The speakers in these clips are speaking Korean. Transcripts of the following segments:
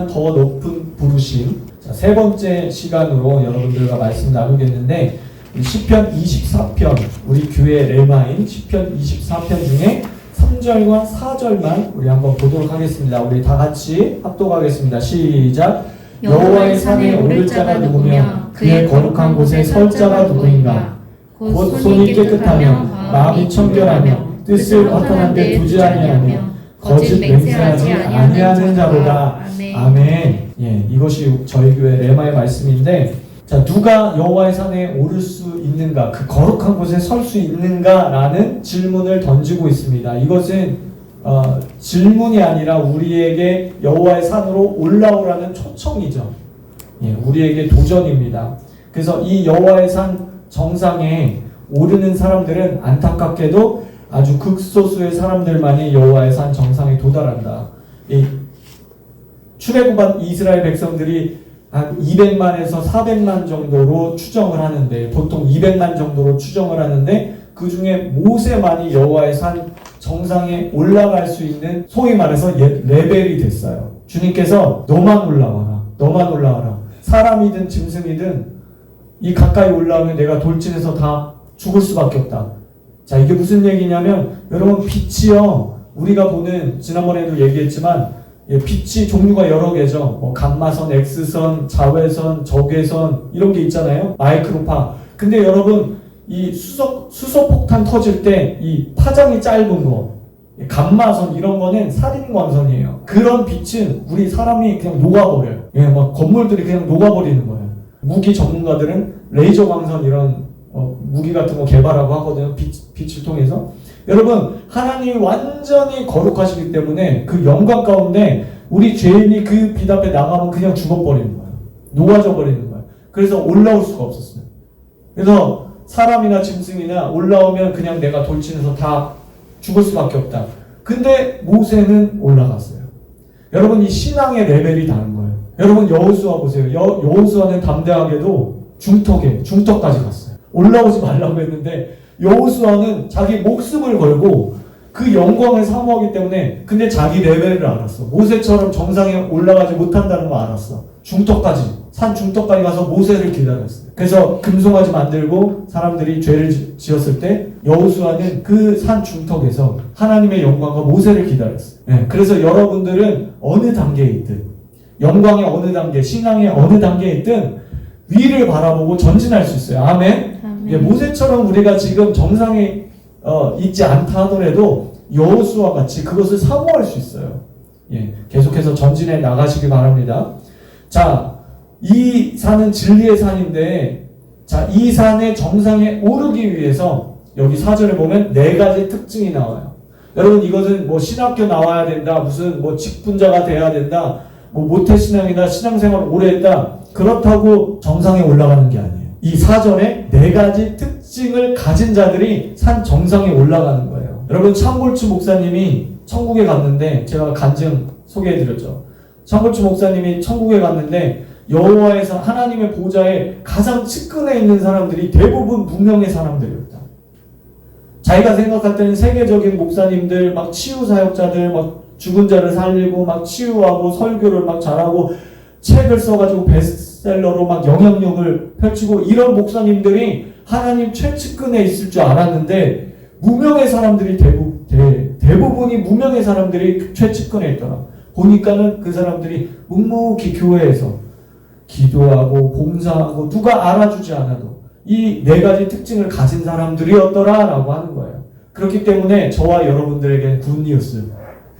향한 더 높은 부르심. 자, 세 번째 시간으로 여러분들과 말씀 나누겠는데 시편 24편, 우리 교회 레마인 시편 24편 중에 3절과 4절만 우리 한번 보도록 하겠습니다. 우리 다 같이 합독하겠습니다. 시작. 여호와의 산에 오를 자가 누구며 그의 거룩한 곳에 설 자가 누구인가. 곧 손이 깨끗하며 마음이 청결하며 뜻을 허탄한 데 두지 아니하며 거짓 맹세하지 아니하는 자로다. 아멘. 예, 이것이 저희 교회 레마의 말씀인데, 자, 누가 여호와의 산에 오를 수 있는가, 그 거룩한 곳에 설 수 있는가라는 질문을 던지고 있습니다. 이것은 질문이 아니라 우리에게 여호와의 산으로 올라오라는 초청이죠. 예, 우리에게 도전입니다. 그래서 이 여호와의 산 정상에 오르는 사람들은 안타깝게도 아주 극소수의 사람들만이 여호와의 산 정상에 도달한다. 이 출애굽한 이스라엘 백성들이 한 200만에서 400만 정도로 추정을 하는데, 보통 200만 정도로 추정을 하는데, 그 중에 모세만이 여호와의 산 정상에 올라갈 수 있는, 소위 말해서 레벨이 됐어요. 주님께서 너만 올라와라, 너만 올라와라. 사람이든 짐승이든 이 가까이 올라오면 내가 돌진해서 다 죽을 수밖에 없다. 자, 이게 무슨 얘기냐면, 여러분, 빛이요, 우리가 보는, 지난번에도 얘기했지만, 예, 빛이 종류가 여러 개죠. 뭐 감마선, X선, 자외선, 적외선 이런 게 있잖아요. 마이크로파. 근데 여러분, 이 수소폭탄 터질 때 이 파장이 짧은 거, 감마선 이런 거는 살인광선이에요. 그런 빛은 우리 사람이 그냥 녹아버려요. 예, 막 건물들이 그냥 녹아버리는 거예요. 무기 전문가들은 레이저 광선 이런 무기 같은 거 개발하고 하거든요. 빛을 통해서. 여러분, 하나님이 완전히 거룩하시기 때문에 그 영광 가운데 우리 죄인이 그 빛 앞에 나가면 그냥 죽어버리는 거예요. 녹아져 버리는 거예요. 그래서 올라올 수가 없었어요. 그래서 사람이나 짐승이나 올라오면 그냥 내가 돌진해서 다 죽을 수밖에 없다. 근데 모세는 올라갔어요. 여러분, 이 신앙의 레벨이 다른 거예요. 여러분, 여호수아 보세요. 여호수아는 담대하게도 중턱까지 갔어요. 올라오지 말라고 했는데 여호수아는 자기 목숨을 걸고 그 영광을 사모하기 때문에, 근데 자기 레벨을 알았어. 모세처럼 정상에 올라가지 못한다는 거 알았어. 산 중턱까지 가서 모세를 기다렸어요. 그래서 금송아지 만들고 사람들이 죄를 지었을 때 여호수아는 그 산 중턱에서 하나님의 영광과 모세를 기다렸어요. 네, 그래서 여러분들은 어느 단계에 있든, 영광의 어느 단계, 신앙의 어느 단계에 있든 위를 바라보고 전진할 수 있어요. 아멘. 예, 모세처럼 우리가 지금 정상에 있지 않다 하더라도 여호수아 같이 그것을 사모할 수 있어요. 예, 계속해서 전진해 나가시기 바랍니다. 자, 이 산은 진리의 산인데, 자, 이 산의 정상에 오르기 위해서 여기 4절에 보면 4가지 특징이 나와요. 여러분, 이것은 뭐 신학교 나와야 된다, 무슨 뭐 직분자가 돼야 된다, 뭐 모태신앙이나 신앙생활을 오래 했다, 그렇다고 정상에 올라가는 게 아니에요. 이 4절에 4가지 특징을 가진 자들이 산 정상에 올라가는 거예요. 여러분, 창골추 목사님이 천국에 갔는데, 제가 간증 소개해드렸죠. 창골추 목사님이 천국에 갔는데 여호와의 산, 하나님의 보좌에 가장 측근에 있는 사람들이 대부분 무명의 사람들이었다. 자기가 생각할 때는 세계적인 목사님들, 막 치유사역자들, 막 죽은 자를 살리고 막 치유하고 설교를 막 잘하고 책을 써가지고 베스트셀러로 막 영향력을 펼치고 이런 목사님들이 하나님 최측근에 있을 줄 알았는데, 무명의 사람들이 대부분이 무명의 사람들이 최측근에 있더라. 보니까는 그 사람들이 묵묵히 교회에서 기도하고 봉사하고 누가 알아주지 않아도 이 4가지 특징을 가진 사람들이었더라라고 하는 거예요. 그렇기 때문에 저와 여러분들에게는 굿뉴스,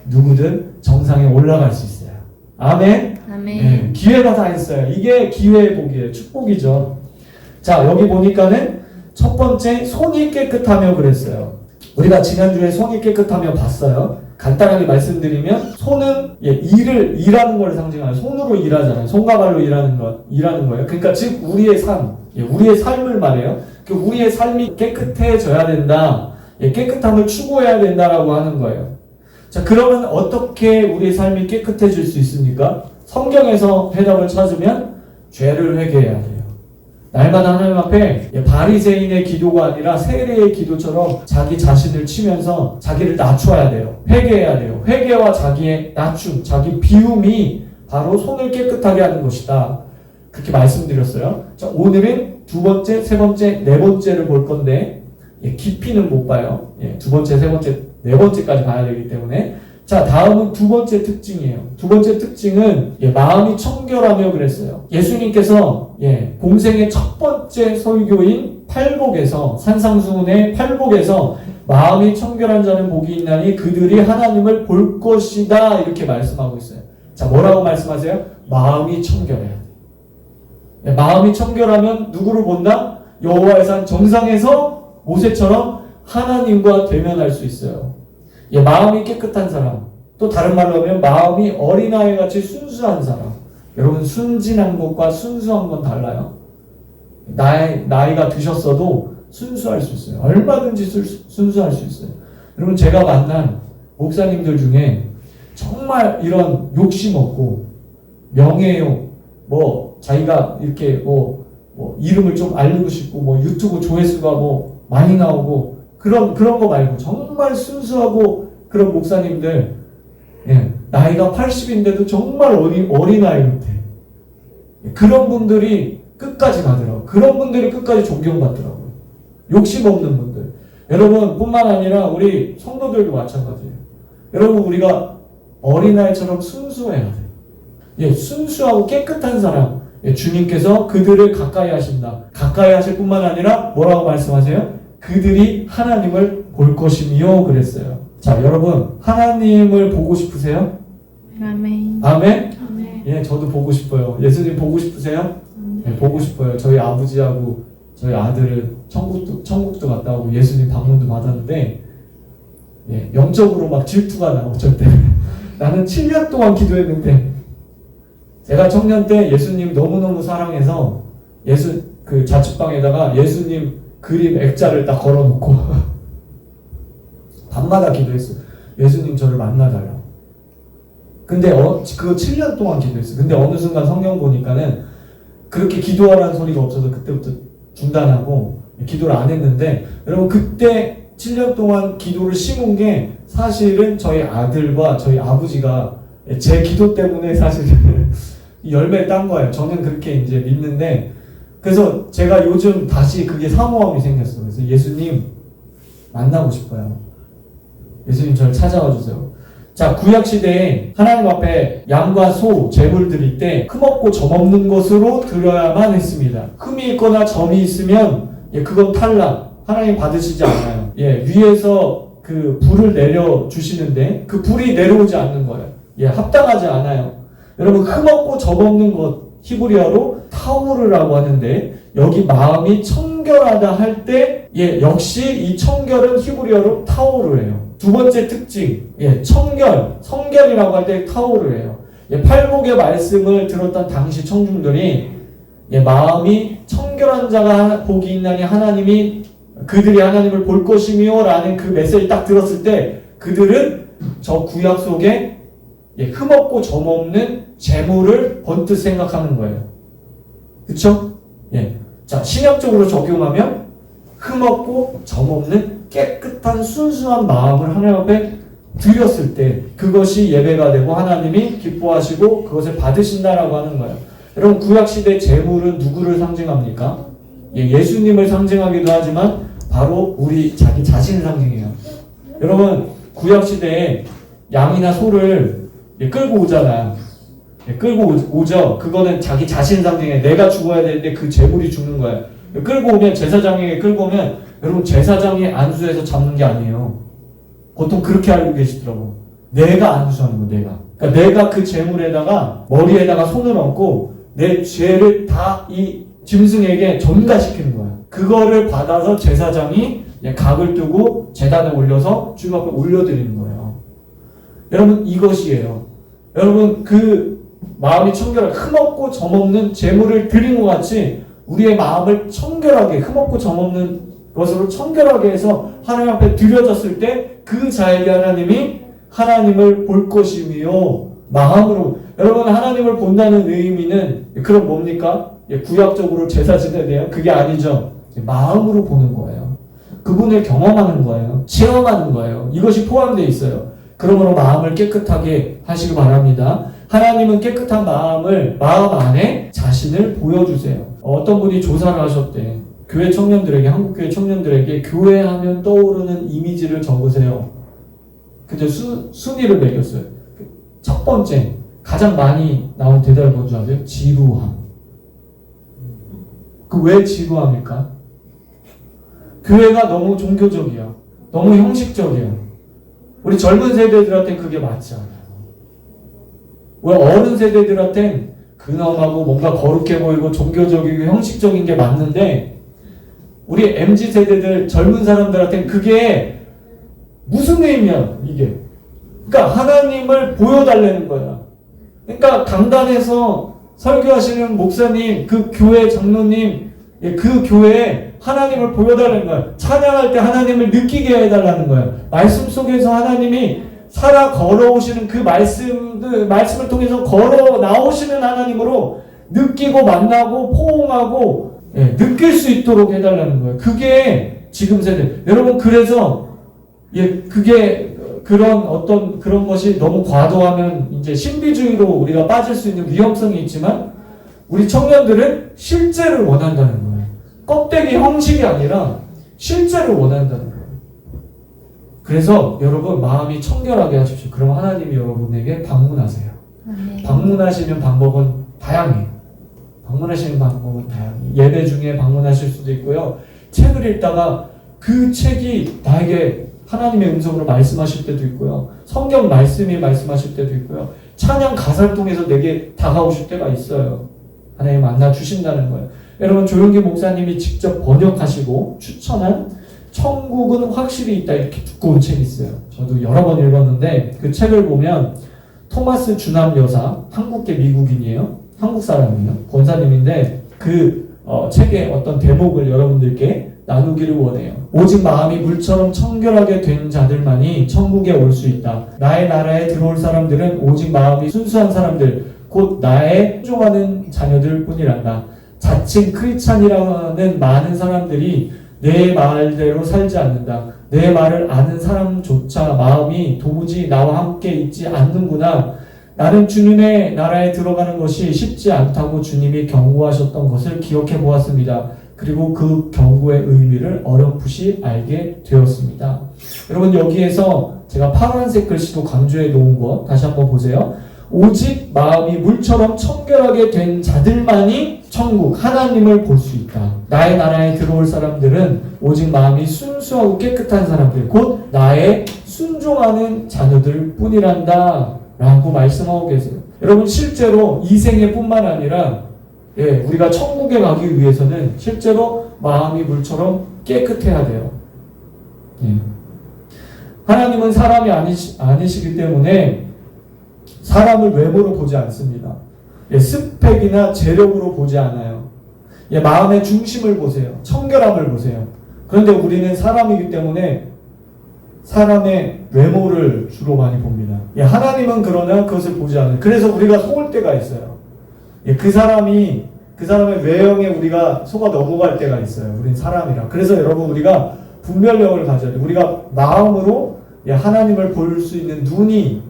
누구든 정상에 올라갈 수 있어요. 아멘. 아멘. 네, 기회가 다 있어요. 이게 기회의 복이에요. 축복이죠. 자, 여기 보니까는 첫 번째, 손이 깨끗하며 그랬어요. 우리가 지난주에 손이 깨끗하며 봤어요. 간단하게 말씀드리면, 손은 일하는 걸 상징하는, 손으로 일하잖아요. 손과 발로 일하는 거예요. 그러니까 즉 우리의 삶, 우리의 삶을 말해요. 우리의 삶이 깨끗해져야 된다. 깨끗함을 추구해야 된다라고 하는 거예요. 자, 그러면 어떻게 우리의 삶이 깨끗해질 수 있습니까? 성경에서 해답을 찾으면 죄를 회개해야 돼요. 날마다 하나님 앞에 바리새인의 기도가 아니라 세례의 기도처럼 자기 자신을 치면서 자기를 낮춰야 돼요. 회개해야 돼요. 회개와 자기의 낮춤, 자기 비움이 바로 손을 깨끗하게 하는 것이다. 그렇게 말씀드렸어요. 자, 오늘은 두 번째, 세 번째, 네 번째를 볼 건데 깊이는 못 봐요. 두 번째, 세 번째, 네 번째까지 봐야 되기 때문에. 자, 다음은 두 번째 특징이에요. 두 번째 특징은 마음이 청결하며 그랬어요. 예수님께서 공생의 첫 번째 설교인 팔복에서, 산상수훈의 팔복에서 마음이 청결한 자는 복이 있나니 그들이 하나님을 볼 것이다, 이렇게 말씀하고 있어요. 자, 뭐라고 말씀하세요? 마음이 청결해야 돼. 마음이 청결하면 누구를 본다? 여호와의 산 정상에서 모세처럼 하나님과 대면할 수 있어요. 마음이 깨끗한 사람, 또 다른 말로 하면 마음이 어린아이 같이 순수한 사람. 여러분, 순진한 것과 순수한 건 달라요. 나이가 드셨어도 순수할 수 있어요. 얼마든지 순수할 수 있어요. 여러분, 제가 만난 목사님들 중에 정말 이런 욕심 없고 명예욕, 자기가 이렇게 이름을 좀 알리고 싶고 유튜브 조회수가 많이 나오고 그런 거 말고 정말 순수하고 그런 목사님들, 나이가 80인데도 정말 어린아이 같아. 그런 분들이 끝까지 가더라고요. 그런 분들이 끝까지 존경받더라고요. 욕심 없는 분들. 여러분 뿐만 아니라 우리 성도들도 마찬가지예요. 여러분, 우리가 어린아이처럼 순수해야 돼요. 순수하고 깨끗한 사람, 주님께서 그들을 가까이 하신다. 가까이 하실 뿐만 아니라 뭐라고 말씀하세요? 그들이 하나님을 볼 것이며 그랬어요. 자, 여러분, 하나님을 보고 싶으세요? 아멘. 아멘? 아멘. 저도 보고 싶어요. 예수님 보고 싶으세요? 보고 싶어요. 저희 아버지하고 저희 아들은 천국도 갔다 오고 예수님 방문도 받았는데, 영적으로 막 질투가 나, 어쩔 때. 나는 7년 동안 기도했는데, 제가 청년 때 예수님 너무너무 사랑해서 그 자취방에다가 예수님 그림 액자를 딱 걸어놓고 밤마다 기도했어요. 예수님 저를 만나달라고. 근데 그거 7년 동안 기도했어요. 근데 어느 순간 성경 보니까는 그렇게 기도하라는 소리가 없어서 그때부터 중단하고 기도를 안 했는데, 여러분, 그때 7년 동안 기도를 심은 게 사실은 저희 아들과 저희 아버지가 제 기도 때문에 사실은 열매를 딴 거예요. 저는 그렇게 이제 믿는데, 그래서 제가 요즘 다시 그게 사모함이 생겼어요. 그래서 예수님 만나고 싶어요. 예수님 저를 찾아와 주세요. 자, 구약시대에 하나님 앞에 양과 소, 제물 드릴 때 흠없고 점없는 것으로 드려야만 했습니다. 흠이 있거나 점이 있으면 그건 탈락, 하나님 받으시지 않아요. 위에서 그 불을 내려주시는데 그 불이 내려오지 않는 거예요. 합당하지 않아요. 여러분, 흠없고 점없는 것, 히브리어로 타우르라고 하는데, 여기 마음이 청결하다 할 때 역시 이 청결은 히브리어로 타우르예요. 두 번째 특징, 청결, 성결이라고 할 때 타우르예요. 팔복의 말씀을 들었던 당시 청중들이 마음이 청결한 자가 복이 있나니 그들이 하나님을 볼 것이며 라는 그 메시지 딱 들었을 때 그들은 저 구약 속에 흠없고 점없는 재물을 번뜩 생각하는 거예요. 그쵸? 자, 신약적으로 적용하면 흠없고 점없는 깨끗한 순수한 마음을 하나님 앞에 드렸을 때 그것이 예배가 되고 하나님이 기뻐하시고 그것을 받으신다라고 하는 거예요. 여러분, 구약시대 재물은 누구를 상징합니까? 예수님을 상징하기도 하지만 바로 우리 자기 자신을 상징해요. 여러분, 구약시대에 양이나 소를 끌고 오잖아요. 끌고 오죠. 그거는 자기 자신 상징해. 내가 죽어야 되는데 그 재물이 죽는 거예요. 끌고 오면, 제사장에게 끌고 오면, 여러분, 제사장이 안수해서 잡는 게 아니에요. 보통 그렇게 알고 계시더라고. 내가 안수하는 거, 내가. 그러니까 내가 그 재물에다가, 머리에다가 손을 얹고, 내 죄를 다 이 짐승에게 전가시키는 거야. 그거를 받아서 제사장이 각을 뜨고 제단에 올려서 주님 앞에 올려드리는 거예요. 여러분, 이것이에요. 여러분, 그 마음이 청결하게 흠없고 점없는 제물을 드린 것 같이 우리의 마음을 청결하게, 흠없고 점없는 것으로 청결하게 해서 하나님 앞에 드려졌을 때 그 자에게 하나님이 하나님을 볼 것이며 마음으로. 여러분, 하나님을 본다는 의미는 그럼 뭡니까? 구약적으로 제사 지내야 돼요? 그게 아니죠. 마음으로 보는 거예요. 그분을 경험하는 거예요. 체험하는 거예요. 이것이 포함되어 있어요. 그러므로 마음을 깨끗하게 하시기 바랍니다. 하나님은 깨끗한 마음 안에 자신을 보여주세요. 어떤 분이 조사를 하셨대. 교회 청년들에게, 한국교회 청년들에게 교회 하면 떠오르는 이미지를 적으세요. 근데 순위를 매겼어요. 첫 번째, 가장 많이 나온 대답이 뭔지 아세요? 지루함. 그 왜 지루함일까? 교회가 너무 종교적이야. 너무 형식적이야. 우리 젊은 세대들한테 그게 맞지 않아요. 왜 어른 세대들한텐 근엄하고 뭔가 거룩해 보이고 종교적이고 형식적인 게 맞는데 우리 MZ 세대들 젊은 사람들한텐 그게 무슨 의미야 이게. 그러니까 하나님을 보여달라는 거야. 그러니까 강단에서 설교하시는 목사님, 그 교회 장로님, 그 교회에 하나님을 보여달라는 거야. 찬양할 때 하나님을 느끼게 해달라는 거야. 말씀 속에서 하나님이 살아 걸어오시는 그 말씀을 통해서 걸어 나오시는 하나님으로 느끼고 만나고 포옹하고 느낄 수 있도록 해달라는 거예요. 그게 지금 세대. 여러분 그래서 그게 그런 것이 너무 과도하면 이제 신비주의로 우리가 빠질 수 있는 위험성이 있지만 우리 청년들은 실제를 원한다는 거예요. 껍데기 형식이 아니라 실제를 원한다는 거예요. 그래서 여러분 마음이 청결하게 하십시오. 그럼 하나님이 여러분에게 방문하세요. 방문하시는 방법은 다양해요. 예배 중에 방문하실 수도 있고요. 책을 읽다가 그 책이 나에게 하나님의 음성으로 말씀하실 때도 있고요. 성경 말씀이 말씀하실 때도 있고요. 찬양 가사를 통해서 내게 다가오실 때가 있어요. 하나님 만나 주신다는 거예요. 여러분 조용기 목사님이 직접 번역하시고 추천한 천국은 확실히 있다 이렇게 두꺼운 책이 있어요. 저도 여러 번 읽었는데 그 책을 보면 토마스 주남 여사, 한국계 미국인이에요. 한국 사람이에요. 권사님인데 그 책의 어떤 대목을 여러분들께 나누기를 원해요. 오직 마음이 물처럼 청결하게 된 자들만이 천국에 올 수 있다. 나의 나라에 들어올 사람들은 오직 마음이 순수한 사람들, 곧 나의 순종하는 자녀들 뿐이란다. 자칭 크리스찬이라는 많은 사람들이 내 말대로 살지 않는다. 내 말을 아는 사람조차 마음이 도무지 나와 함께 있지 않는구나. 나는 주님의 나라에 들어가는 것이 쉽지 않다고 주님이 경고하셨던 것을 기억해 보았습니다. 그리고 그 경고의 의미를 어렴풋이 알게 되었습니다. 여러분 여기에서 제가 파란색 글씨로 강조해 놓은 거 다시 한번 보세요. 오직 마음이 물처럼 청결하게 된 자들만이 천국, 하나님을 볼 수 있다. 나의 나라에 들어올 사람들은 오직 마음이 순수하고 깨끗한 사람들, 곧 나의 순종하는 자녀들 뿐이란다 라고 말씀하고 계세요. 여러분 실제로 이 생애 뿐만 아니라 우리가 천국에 가기 위해서는 실제로 마음이 물처럼 깨끗해야 돼요. 하나님은 사람이 아니시기 때문에 사람을 외모로 보지 않습니다. 스펙이나 재력으로 보지 않아요. 마음의 중심을 보세요. 청결함을 보세요. 그런데 우리는 사람이기 때문에 사람의 외모를 주로 많이 봅니다. 하나님은 그러나 그것을 보지 않아요. 그래서 우리가 속을 때가 있어요. 그 사람의 외형에 우리가 속아 넘어갈 때가 있어요. 우린 사람이라. 그래서 여러분 우리가 분별력을 가져야 돼요. 우리가 마음으로 하나님을 볼 수 있는 눈이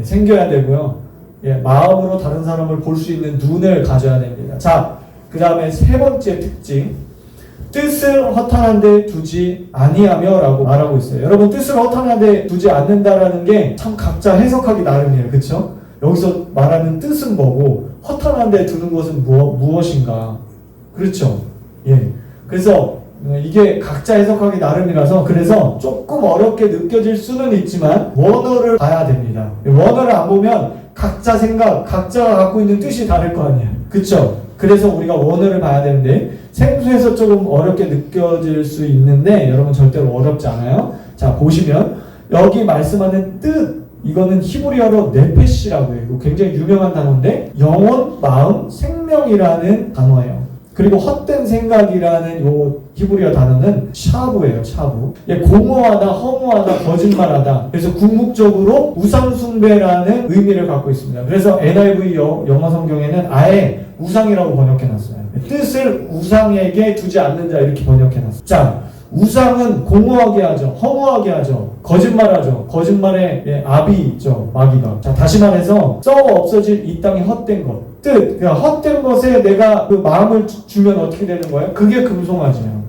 생겨야 되고요. 마음으로 다른 사람을 볼 수 있는 눈을 가져야 됩니다. 자, 그 다음에 세 번째 특징. 뜻을 허탄한 데 두지 아니하며 라고 말하고 있어요. 여러분 뜻을 허탄한 데 두지 않는다라는 게 참 각자 해석하기 나름이에요. 그렇죠? 여기서 말하는 뜻은 뭐고 허탄한 데 두는 것은 무엇인가? 그렇죠? 그래서 이게 각자 해석하기 나름이라서 그래서 조금 어렵게 느껴질 수는 있지만 원어를 봐야 됩니다. 원어를 안 보면 각자 생각, 각자가 갖고 있는 뜻이 다를 거 아니에요. 그렇죠? 그래서 우리가 원어를 봐야 되는데 생소해서 조금 어렵게 느껴질 수 있는데 여러분 절대로 어렵지 않아요. 자 보시면 여기 말씀하는 뜻 이거는 히브리어로 네페시라고 해요. 굉장히 유명한 단어인데 영혼, 마음, 생명이라는 단어예요. 그리고 헛된 생각이라는 요 히브리어 단어는 샤브예요. 샤브. 공허하다, 허무하다, 거짓말하다. 그래서 궁극적으로 우상숭배라는 의미를 갖고 있습니다. 그래서 NIV 영어 성경에는 아예 우상이라고 번역해놨어요. 뜻을 우상에게 두지 않는 자 이렇게 번역해놨어요. 자, 우상은 공허하게 하죠. 허무하게 하죠. 거짓말하죠. 거짓말에 압이 있죠. 마귀가. 자, 다시 말해서 썩어 없어질 이 땅의 헛된 것. 뜻, 그러니까 헛된 것에 내가 그 마음을 주면 어떻게 되는 거예요? 그게 금송아지예요.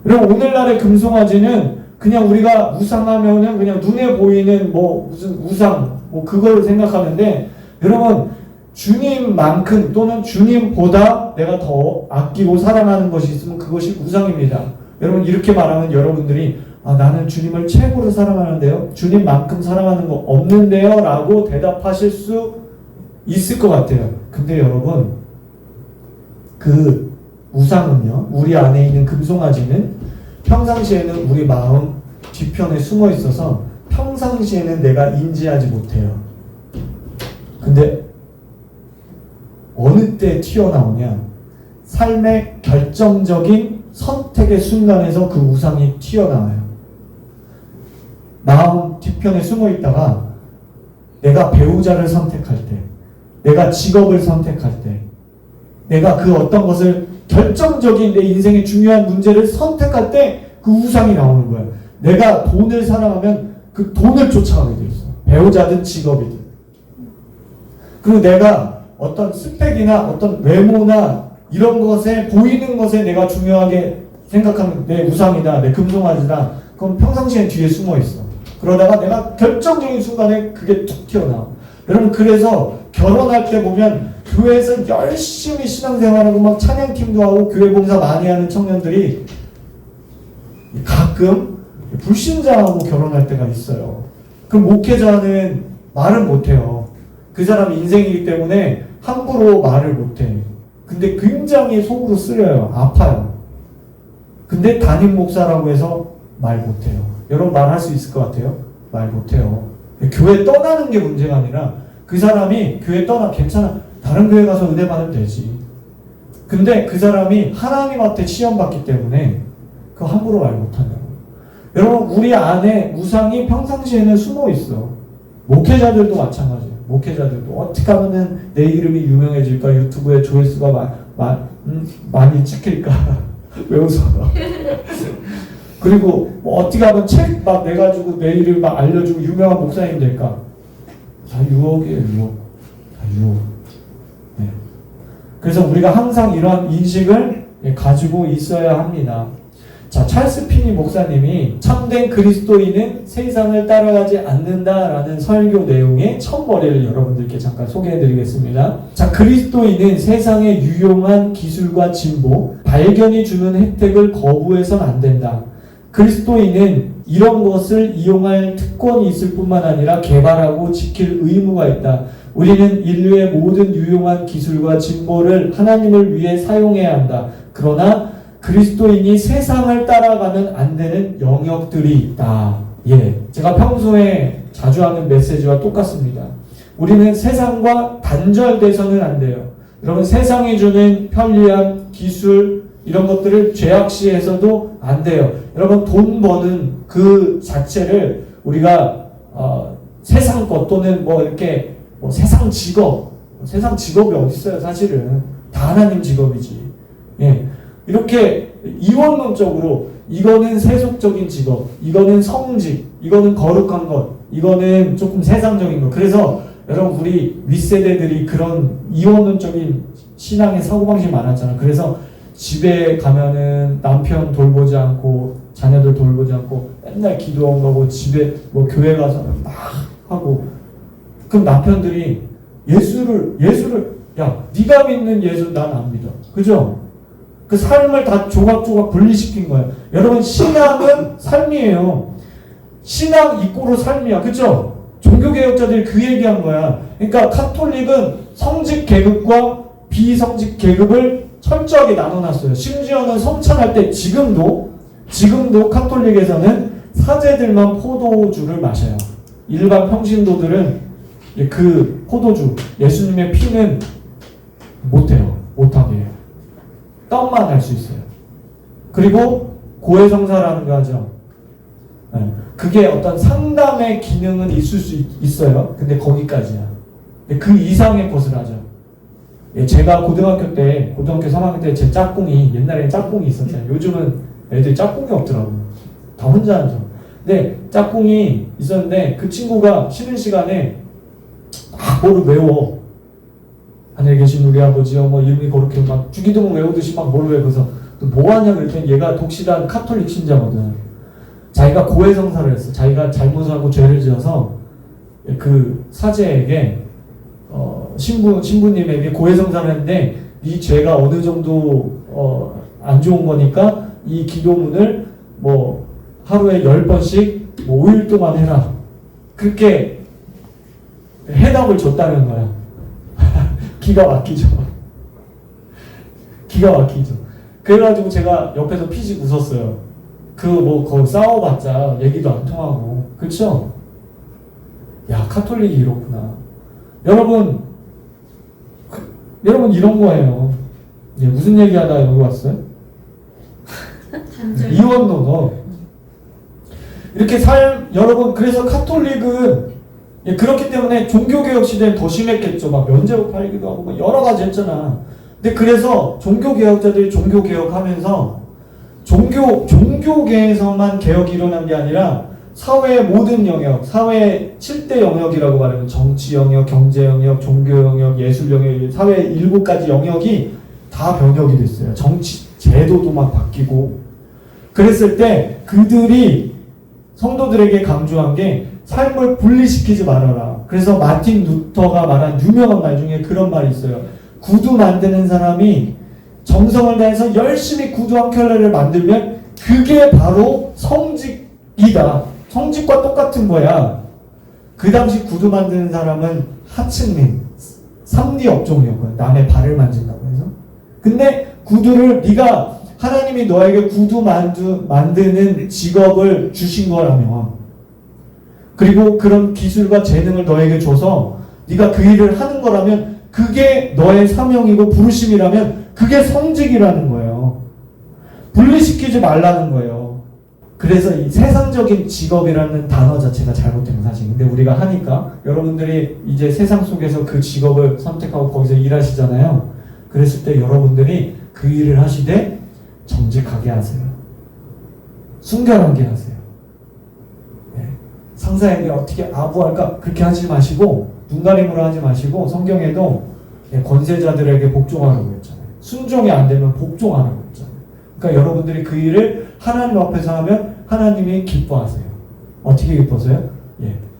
그럼 오늘날의 금송아지는 그냥 우리가 우상하면은 그냥 눈에 보이는 뭐 무슨 우상 뭐 그걸 생각하는데, 여러분 주님만큼 또는 주님보다 내가 더 아끼고 사랑하는 것이 있으면 그것이 우상입니다. 여러분 이렇게 말하면 여러분들이 나는 주님을 최고로 사랑하는데요, 주님만큼 사랑하는 거 없는데요 라고 대답하실 수 있을 것 같아요. 근데 여러분, 그 우상은요, 우리 안에 있는 금송아지는 평상시에는 우리 마음 뒤편에 숨어 있어서 평상시에는 내가 인지하지 못해요. 근데 어느 때 튀어나오냐, 삶의 결정적인 선택의 순간에서 그 우상이 튀어나와요. 마음 뒤편에 숨어 있다가 내가 배우자를 선택할 때, 내가 직업을 선택할 때, 내가 그 어떤 것을 결정적인 내 인생의 중요한 문제를 선택할 때 그 우상이 나오는 거예요. 내가 돈을 사랑하면 그 돈을 쫓아가게 돼 있어. 배우자든 직업이든. 그리고 내가 어떤 스펙이나 어떤 외모나 이런 것에 보이는 것에 내가 중요하게 생각하면 내 우상이다, 내 금송아지다. 그럼 평상시엔 뒤에 숨어 있어. 그러다가 내가 결정적인 순간에 그게 툭 튀어나와. 여러분, 그래서 결혼할 때 보면 교회에서 열심히 신앙생활하고 막 찬양팀도 하고 교회 봉사 많이 하는 청년들이 가끔 불신자하고 결혼할 때가 있어요. 그 목회자는 말을 못해요. 그 사람이 인생이기 때문에 함부로 말을 못해. 근데 굉장히 속으로 쓰려요. 아파요. 근데 담임 목사라고 해서 말 못해요. 여러분 말할 수 있을 것 같아요? 말 못해요. 교회 떠나는 게 문제가 아니라 그 사람이 교회 떠나 괜찮아. 다른 교회 가서 은혜 받으면 되지. 근데 그 사람이 하나님한테 시험받기 때문에 그 함부로 말 못하냐고. 여러분, 우리 안에 우상이 평상시에는 숨어 있어. 목회자들도 마찬가지예요. 목회자들도 어떻게 하면은 내 이름이 유명해질까, 유튜브에 조회수가 많이 찍힐까. 왜 웃어? 그리고 뭐 어떻게 하면 책 막 내가지고 내 이름 막 알려주고 유명한 목사님 될까. 다 유혹이에요. 유혹. 다 유혹. 네. 그래서 우리가 항상 이러한 인식을 가지고 있어야 합니다. 자, 찰스 피니 목사님이 참된 그리스도인은 세상을 따라가지 않는다라는 설교 내용의 첫 머리를 여러분들께 잠깐 소개해드리겠습니다. 자, 그리스도인은 세상의 유용한 기술과 진보, 발견이 주는 혜택을 거부해서는 안 된다. 그리스도인은 이런 것을 이용할 특권이 있을 뿐만 아니라 개발하고 지킬 의무가 있다. 우리는 인류의 모든 유용한 기술과 진보를 하나님을 위해 사용해야 한다. 그러나 그리스도인이 세상을 따라가면 안 되는 영역들이 있다. 예, 제가 평소에 자주 하는 메시지와 똑같습니다. 우리는 세상과 단절돼서는 안 돼요. 여러분, 세상이 주는 편리함, 기술 이런 것들을 죄악시해서도 안 돼요. 여러분, 돈 버는 그 자체를 우리가 세상 것 또는 뭐 이렇게 뭐 세상 직업이 어디 있어요? 사실은 다 하나님 직업이지. 예. 이렇게 이원론적으로 이거는 세속적인 직업, 이거는 성직, 이거는 거룩한 것, 이거는 조금 세상적인 것. 그래서 여러분, 우리 윗세대들이 그런 이원론적인 신앙의 사고방식이 많았잖아요. 그래서 집에 가면은 남편 돌보지 않고 자녀들 돌보지 않고 맨날 기도원 가고 집에 뭐 교회 가서 막 하고, 그럼 남편들이 예수를 야, 네가 믿는 예수 난 안 믿어. 그죠? 그 삶을 다 조각조각 분리시킨 거예요. 여러분, 신앙은 삶이에요. 신앙 이꼬르 삶이야. 그쵸? 종교개혁자들이 그 얘기한 거야. 그러니까 카톨릭은 성직 계급과 비성직 계급을 철저하게 나눠놨어요. 심지어는 성찬할 때 지금도 카톨릭에서는 사제들만 포도주를 마셔요. 일반 평신도들은 그 포도주, 예수님의 피는 못해요. 못하게 해요. 떡만 할 수 있어요. 그리고 고해성사라는 거 하죠. 네. 그게 어떤 상담의 기능은 있을 수 있어요. 근데 거기까지야. 근데 그 이상의 것을 하죠. 예, 제가 고등학교 3학년 때 제 짝꿍이, 옛날에 짝꿍이 있었잖아요. 요즘은 애들이 짝꿍이 없더라고요. 다 혼자 하죠. 근데 짝꿍이 있었는데 그 친구가 쉬는 시간에 막 뭐를 외워. 하늘에 계신 우리 아버지요, 뭐 이름이 거룩해, 막 주기도문 외우듯이 막 뭐를 외워서 뭐 하냐 그랬더니 얘가 독실한 카톨릭 신자거든. 자기가 고해성사를 했어. 자기가 잘못하고 죄를 지어서 그 사제에게 신부님에게 고해성사를 했는데 네 죄가 어느 정도 안 좋은 거니까 이 기도문을 뭐 하루에 10번씩 뭐 5일 동안 해라. 그렇게 해답을 줬다는 거야. 기가 막히죠. 기가 막히죠. 그래가지고 제가 옆에서 피식 웃었어요. 거기 싸워봤자 얘기도 안 통하고. 그쵸? 야, 카톨릭이 이렇구나. 여러분 이런 거예요. 무슨 얘기하다 여기 왔어요? 이원론어. 이렇게 여러분, 그래서 카톨릭은 그렇기 때문에 종교개혁 시대엔 더 심했겠죠. 막 면제부 팔기도 하고 막 여러 가지 했잖아. 근데 그래서 종교개혁자들이 종교개혁하면서 종교계에서만 개혁이 일어난 게 아니라 사회의 모든 영역, 사회의 7대 영역이라고 말하면 정치 영역, 경제 영역, 종교 영역, 예술 영역, 사회의 7가지 영역이 다 변혁이 됐어요. 정치 제도도 막 바뀌고. 그랬을 때 그들이 성도들에게 강조한 게 삶을 분리시키지 말아라. 그래서 마틴 루터가 말한 유명한 말 중에 그런 말이 있어요. 구두 만드는 사람이 정성을 다해서 열심히 구두 한 켤레를 만들면 그게 바로 성직이다. 성직과 똑같은 거야. 그 당시 구두 만드는 사람은 하층민, 3D 업종이었거든. 남의 발을 만진다고 해서. 근데 구두를 네가 하나님이 너에게 구두 만드는 직업을 주신 거라면, 그리고 그런 기술과 재능을 너에게 줘서 네가 그 일을 하는 거라면 그게 너의 사명이고 부르심이라면 그게 성직이라는 거예요. 분리시키지 말라는 거예요. 그래서 이 세상적인 직업이라는 단어 자체가 잘못된 거 사실. 근데 우리가 하니까 여러분들이 이제 세상 속에서 그 직업을 선택하고 거기서 일하시잖아요. 그랬을 때 여러분들이 그 일을 하시되 정직하게 하세요. 순결하게 하세요. 네. 상사에게 어떻게 아부할까 그렇게 하지 마시고, 눈가림으로 하지 마시고, 성경에도 권세자들에게 복종하라고 했잖아요. 순종이 안 되면 복종하라고 했잖아요. 그러니까 여러분들이 그 일을 하나님 앞에서 하면 하나님이 기뻐하세요. 어떻게 기뻐하세요?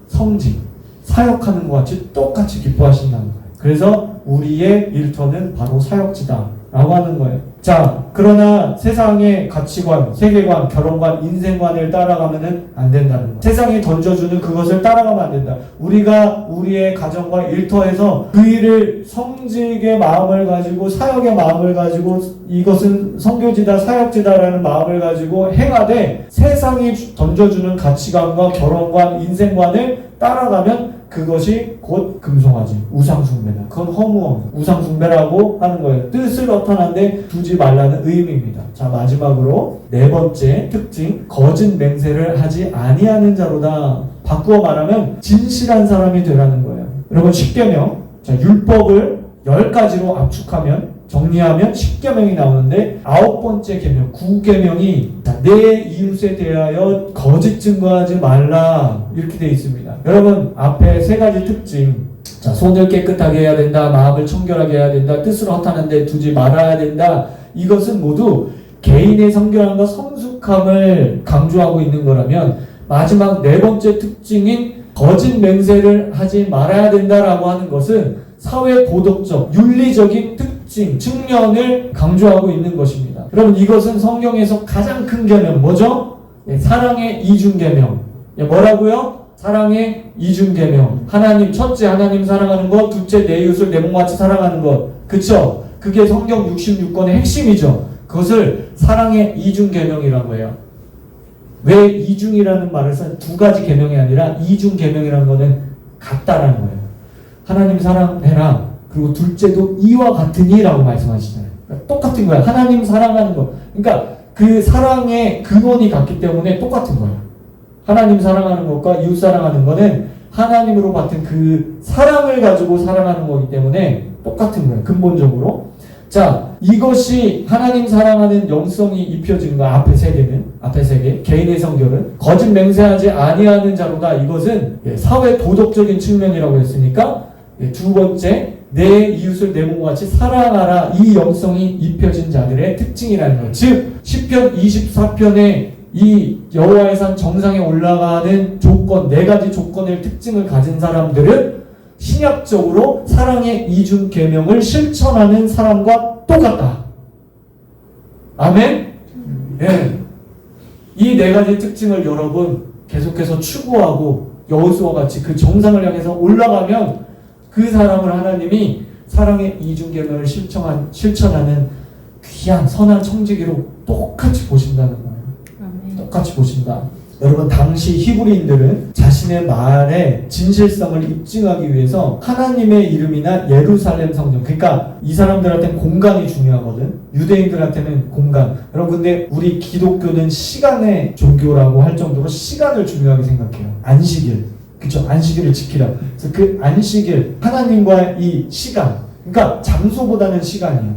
성직, 사역하는 것 같이 똑같이 기뻐하신다는 거예요. 그래서 우리의 일터는 바로 사역지다 라고 하는 거예요. 자, 그러나 세상의 가치관, 세계관, 결혼관, 인생관을 따라가면 안 된다는 거예요. 세상이 던져주는 그것을 따라가면 안 된다. 우리가 우리의 가정과 일터에서 그 일을 성직의 마음을 가지고, 사역의 마음을 가지고, 이것은 선교지다, 사역지다라는 마음을 가지고 행하되, 세상이 던져주는 가치관과 결혼관, 인생관을 따라가면 그것이 곧 금송아지, 우상숭배다. 그건 허무함, 우상숭배라고 하는 거예요. 뜻을 어떠한데 두지 말라는 의미입니다. 자, 마지막으로 4번째 특징, 거짓 맹세를 하지 아니하는 자로다. 바꾸어 말하면 진실한 사람이 되라는 거예요. 여러분, 10계명, 자, 율법을 10가지로 압축하면, 정리하면 10계명이 나오는데 9번째 계명, 9계명이 내 이웃에 대하여 거짓 증거하지 말라 이렇게 되어 있습니다. 여러분, 앞에 3가지 특징, 자, 손을 깨끗하게 해야 된다, 마음을 청결하게 해야 된다, 뜻을 허탄한데 두지 말아야 된다. 이것은 모두 개인의 성결함과 성숙함을 강조하고 있는 거라면, 마지막 4번째 특징인 거짓 맹세를 하지 말아야 된다라고 하는 것은 사회 도덕적, 윤리적인 특징, 측면을 강조하고 있는 것입니다. 여러분, 이것은 성경에서 가장 큰 계명, 뭐죠? 사랑의 이중계명. 뭐라고요? 사랑의 이중계명. 하나님, 첫째 하나님 사랑하는 것, 둘째 내 이웃을 내 몸같이 사랑하는 것. 그쵸? 그게 성경 66권의 핵심이죠. 그것을 사랑의 이중계명이라고 해요. 왜 이중이라는 말을 써요? 2가지 계명이 아니라 이중계명이라는 거는 같다라는 거예요. 하나님 사랑해라. 그리고 둘째도 이와 같으니 라고 말씀하시잖아요. 그러니까 똑같은 거야. 하나님 사랑하는 거. 그러니까 그 사랑의 근원이 같기 때문에 똑같은 거예요. 하나님 사랑하는 것과 이웃 사랑하는 거는 하나님으로 받은 그 사랑을 가지고 사랑하는 거기 때문에 똑같은 거예요. 근본적으로. 자, 이것이 하나님 사랑하는 영성이 입혀진 거. 앞에 세 개. 개인의 성결은 거짓 맹세하지 아니하는 자로다. 이것은 사회 도덕적인 측면이라고 했으니까 두 번째, 내 이웃을 내 몸과 같이 사랑하라. 이 영성이 입혀진 자들의 특징이라는 것. 즉 시편 24편에 이 여호와의 산 정상에 올라가는 조건, 네 가지 조건의 특징을 가진 사람들은 신약적으로 사랑의 이중 계명을 실천하는 사람과 똑같다. 아멘? 예. 이 네 가지 특징을 여러분 계속해서 추구하고 여호수아와 같이 그 정상을 향해서 올라가면 그 사람을 하나님이 사랑의 이중 계명을 실천하는 귀한 선한 청지기로 똑같이 보신다는 거예요. 똑같이 보신다. 여러분, 당시 히브리인들은 자신의 말의 진실성을 입증하기 위해서 하나님의 이름이나 예루살렘 성전, 그러니까 이 사람들한테는 공간이 중요하거든. 유대인들한테는 공간. 여러분, 근데 우리 기독교는 시간의 종교라고 할 정도로 시간을 중요하게 생각해요. 안식일, 그쵸? 안식일을 지키라. 그래서 그 안식일, 하나님과의 이 시간, 그러니까 장소보다는 시간이에요.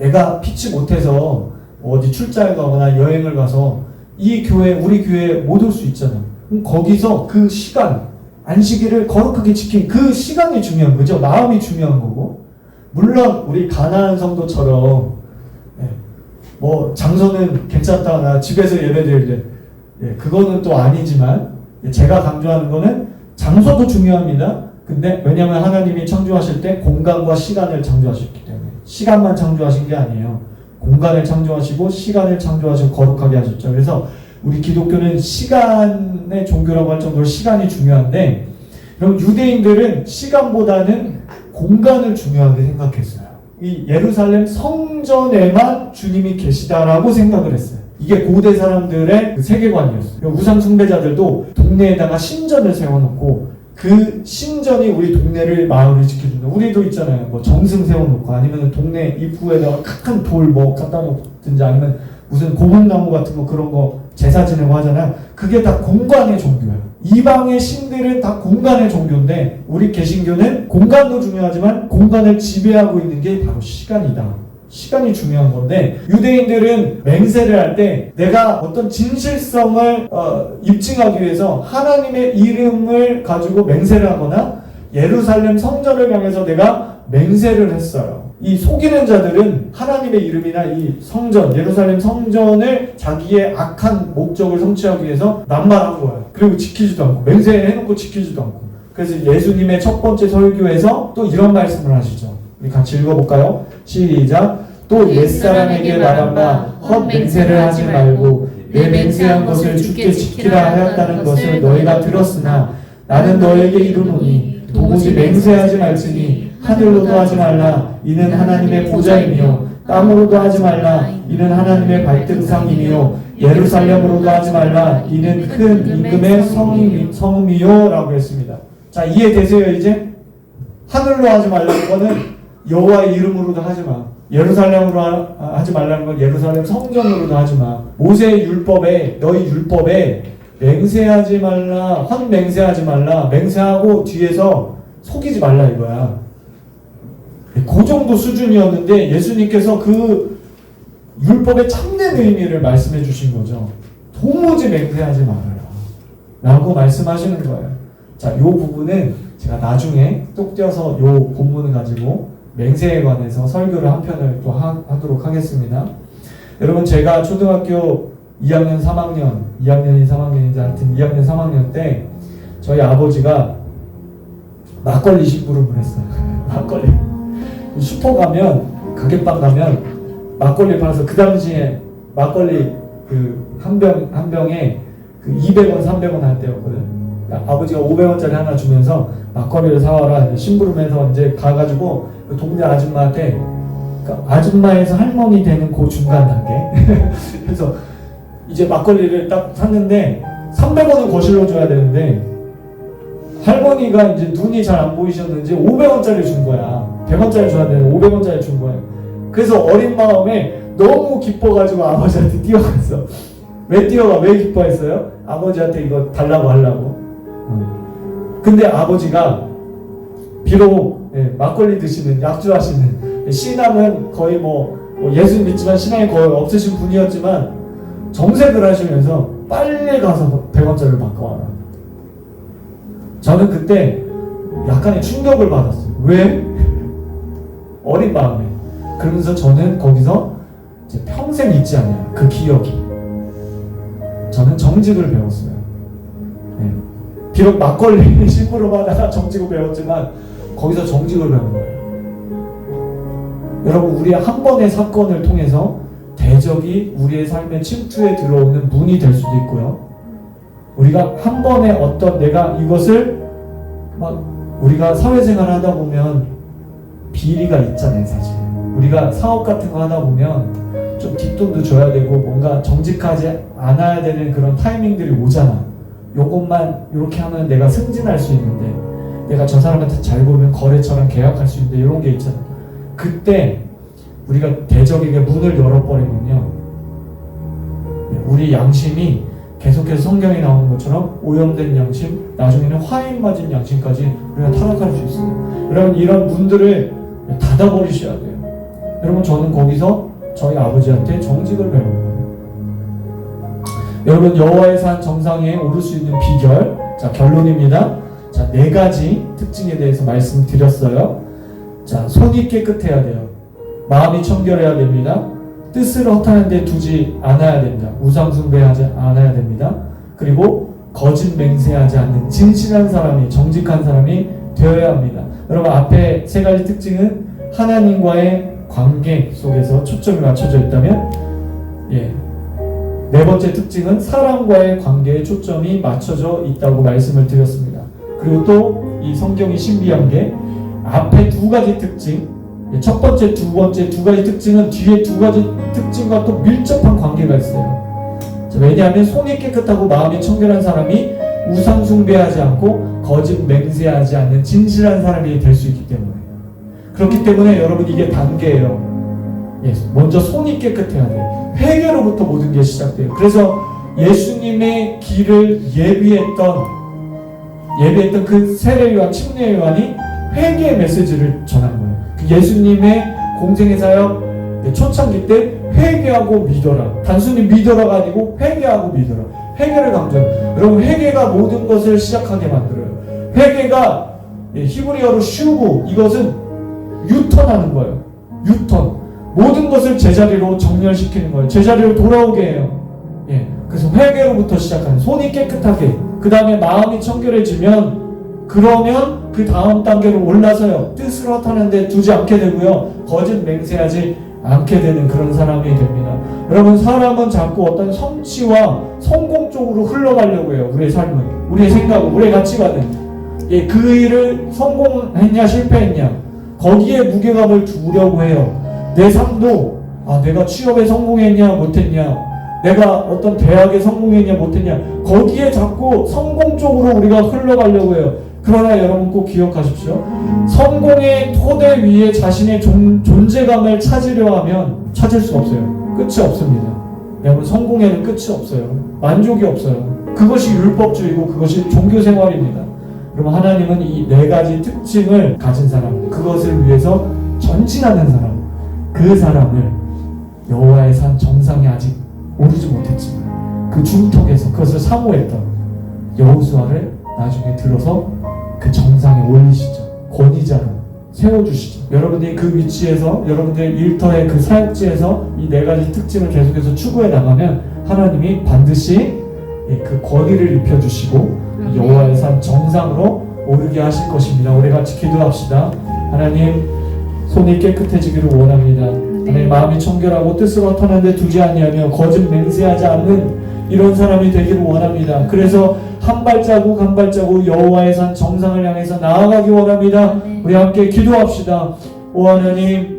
내가 피치 못해서 어디 출장을 가거나 여행을 가서 이 교회, 우리 교회에 못 올 수 있잖아. 그럼 거기서 그 시간, 안식일을 거룩하게 지킨 그 시간이 중요한 거죠. 마음이 중요한 거고. 물론 우리 가나안 성도처럼 뭐 장소는 괜찮다, 나 집에서 예배드릴 때, 그거는 또 아니지만 제가 강조하는 거는 장소도 중요합니다. 근데 왜냐하면 하나님이 창조하실 때 공간과 시간을 창조하셨기 때문에 시간만 창조하신 게 아니에요. 공간을 창조하시고 시간을 창조하시고 거룩하게 하셨죠. 그래서 우리 기독교는 시간의 종교라고 할 정도로 시간이 중요한데, 그럼 유대인들은 시간보다는 공간을 중요하게 생각했어요. 이 예루살렘 성전에만 주님이 계시다라고 생각을 했어요. 이게 고대 사람들의 그 세계관이었어요. 우상 숭배자들도 동네에다가 신전을 세워놓고 그 신전이 우리 동네를, 마을을 지켜준다. 우리도 있잖아요. 뭐 정승 세워놓고 아니면 동네 입구에다가 큰 돌 뭐 갖다 놓든지 아니면 무슨 고목나무 같은 거 그런 거 제사 지내고 하잖아요. 그게 다 공간의 종교예요. 이방의 신들은 다 공간의 종교인데 우리 개신교는 공간도 중요하지만 공간을 지배하고 있는 게 바로 시간이다. 시간이 중요한 건데, 유대인들은 맹세를 할 때 내가 어떤 진실성을 입증하기 위해서 하나님의 이름을 가지고 맹세를 하거나 예루살렘 성전을 향해서 내가 맹세를 했어요. 이 속이는 자들은 하나님의 이름이나 이 성전, 예루살렘 성전을 자기의 악한 목적을 성취하기 위해서 남발한 거예요. 그리고 지키지도 않고, 맹세해놓고 지키지도 않고. 그래서 예수님의 첫 번째 설교에서 또 이런 말씀을 하시죠. 우리 같이 읽어볼까요? 시작. 또 옛사람에게 말한바 헛 맹세를 하지 말고 내 맹세한 것을 주께 지키라 하였다는 것을 너희가 들었으나 나는 너에게 이르노니 도무지 맹세하지 말지니 하늘로도 하지 말라 이는 하나님의 보좌이며 땅으로도 하지 말라 이는 하나님의 발등상이며 예루살렘으로도 하지 말라 이는 큰 임금의 성음이요 라고 했습니다. 자, 이해되세요? 이제 하늘로 하지 말라는 거는 여호와의 이름으로도 하지 마. 예루살렘으로 하지 말라는 건 예루살렘 성전으로도 하지 마. 모세의 율법에, 너희 율법에 맹세하지 말라, 헛 맹세하지 말라, 맹세하고 뒤에서 속이지 말라 이거야. 그 정도 수준이었는데 예수님께서 그 율법의 참된 의미를 말씀해 주신 거죠. 도무지 맹세하지 말아라 라고 말씀하시는 거예요. 자, 이 부분은 제가 나중에 뚝 떼어서 이 본문을 가지고 맹세에 관해서 설교를 한 편을 또 하도록 하겠습니다. 여러분, 제가 초등학교 2학년 2학년이 3학년인지 하여튼 2학년 3학년 때 저희 아버지가 막걸리 심부름을 했어요. 막걸리. 슈퍼 가면, 가게방 가면 막걸리 팔아서 그 당시에 막걸리 그 한 병에 그 200원, 300원 할 때였거든. 아버지가 500원짜리 하나 주면서 막걸리를 사와라. 심부름해서 이제 가가지고 그 동네 아줌마한테, 그러니까 아줌마에서 할머니 되는 그 중간 단계. 그래서 이제 막걸리를 딱 샀는데 300원을 거실로 줘야 되는데 할머니가 이제 눈이 잘 안 보이셨는지 500원짜리 준 거야. 100원짜리 줘야 되는데 500원짜리 준 거야. 그래서 어린 마음에 너무 기뻐가지고 아버지한테 뛰어갔어. 왜 기뻐했어요? 아버지한테 이거 달라고 하려고. 근데 아버지가 비록 막걸리 드시는, 약주하시는 신앙은 거의 예수 믿지만 신앙이 거의 없으신 분이었지만 정색을 하시면서 빨리 가서 100원짜리를 바꿔와라. 저는 그때 약간의 충격을 받았어요. 왜? 어린 마음에. 그러면서 저는 거기서 이제 평생 잊지 않아요. 그 기억이. 저는 정직을 배웠어요. 네. 비록 막걸리 심부름 하다가 정직을 배웠지만 거기서 정직을 배운 거예요. 여러분, 우리의 한 번의 사건을 통해서 대적이 우리의 삶에 침투해 들어오는 문이 될 수도 있고요. 우리가 한 번에 어떤 내가 이것을 우리가 사회생활 하다 보면 비리가 있잖아요, 사실. 우리가 사업 같은 거 하다 보면 좀 뒷돈도 줘야 되고 뭔가 정직하지 않아야 되는 그런 타이밍들이 오잖아. 요것만 이렇게 하면 내가 승진할 수 있는데, 내가 저 사람한테 잘 보면 거래처랑 계약할 수 있는데, 이런 게 있잖아. 그때 우리가 대적에게 문을 열어버리면요, 우리 양심이 계속해서 성경에 나오는 것처럼 오염된 양심, 나중에는 화인 맞은 양심까지 우리가 타락할 수 있어요. 여러분, 이런 문들을 닫아버리셔야 돼요. 여러분, 저는 거기서 저희 아버지한테 정직을 배운 거예요. 여러분, 여호와의 산 정상에 오를 수 있는 비결, 자, 결론입니다. 자, 4가지 특징에 대해서 말씀드렸어요. 자, 손이 깨끗해야 돼요. 마음이 청결해야 됩니다. 뜻을 허탄한 데 두지 않아야 됩니다. 우상 숭배하지 않아야 됩니다. 그리고 거짓 맹세하지 않는 진실한 사람이, 정직한 사람이 되어야 합니다. 여러분, 앞에 3가지 특징은 하나님과의 관계 속에서 초점이 맞춰져 있다면, 4번째 특징은 사람과의 관계에 초점이 맞춰져 있다고 말씀을 드렸습니다. 그리고 또 이 성경이 신비한 게 앞에 2가지 특징, 첫 번째, 2번째 2가지 특징은 뒤에 2가지 특징과 또 밀접한 관계가 있어요. 왜냐하면 손이 깨끗하고 마음이 청결한 사람이 우상 숭배하지 않고 거짓 맹세하지 않는 진실한 사람이 될 수 있기 때문에. 그렇기 때문에 여러분, 이게 단계예요. 먼저 손이 깨끗해야 돼요. 회개로부터 모든 게 시작돼요. 그래서 예수님의 길을 예비했던 그 세례요한, 침례요한이 회개의 메시지를 전한 거예요. 그 예수님의 공생의 사역 초창기 때 회개하고 믿어라. 단순히 믿어라가 아니고 회개하고 믿어라. 회개를 강조해요. 여러분, 회개가 모든 것을 시작하게 만들어요. 회개가 히브리어로 슈브, 이것은 유턴하는 거예요. 유턴. 모든 것을 제자리로 정렬시키는 거예요. 제자리로 돌아오게 해요. 그래서 회개로부터 시작하는, 손이 깨끗하게, 그 다음에 마음이 청결해지면, 그러면 그 다음 단계로 올라서요, 뜻을 허탄한 데 두지 않게 되고요, 거짓 맹세하지 않게 되는 그런 사람이 됩니다. 여러분, 사람은 자꾸 어떤 성취와 성공 쪽으로 흘러가려고 해요. 우리의 삶은, 우리의 생각은, 우리의 가치관은. 그 일을 성공했냐 실패했냐, 거기에 무게감을 두려고 해요. 내 삶도 내가 취업에 성공했냐 못했냐, 내가 어떤 대학에 성공했냐 못했냐, 거기에 자꾸 성공 쪽으로 우리가 흘러가려고 해요. 그러나 여러분, 꼭 기억하십시오. 성공의 토대 위에 자신의 존재감을 찾으려 하면 찾을 수 없어요. 끝이 없습니다. 여러분, 성공에는 끝이 없어요. 만족이 없어요. 그것이 율법주의고 그것이 종교생활입니다. 여러분, 하나님은 이 4가지 특징을 가진 사람, 그것을 위해서 전진하는 사람, 그 사람을 여호와의 산 정상에 아직 오르지 못했지만 그 중턱에서 그것을 사모했던 여호수아를 나중에 들어서 그 정상에 올리시죠. 권위자로 세워주시죠. 여러분들이 그 위치에서, 여러분들의 일터의 그 사역지에서 이 4가지 특징을 계속해서 추구해 나가면 하나님이 반드시 그 권위를 입혀주시고 여호와의 산 정상으로 오르게 하실 것입니다. 우리 같이 기도합시다. 하나님, 손이 깨끗해지기를 원합니다. 하나님, 마음이 청결하고 뜻을 허탄한 데 두지 아니하며 거짓 맹세하지 않는 이런 사람이 되기를 원합니다. 그래서 한 발자국 한 발자국 여호와의 산 정상을 향해서 나아가기 원합니다. 우리 함께 기도합시다. 오 하나님,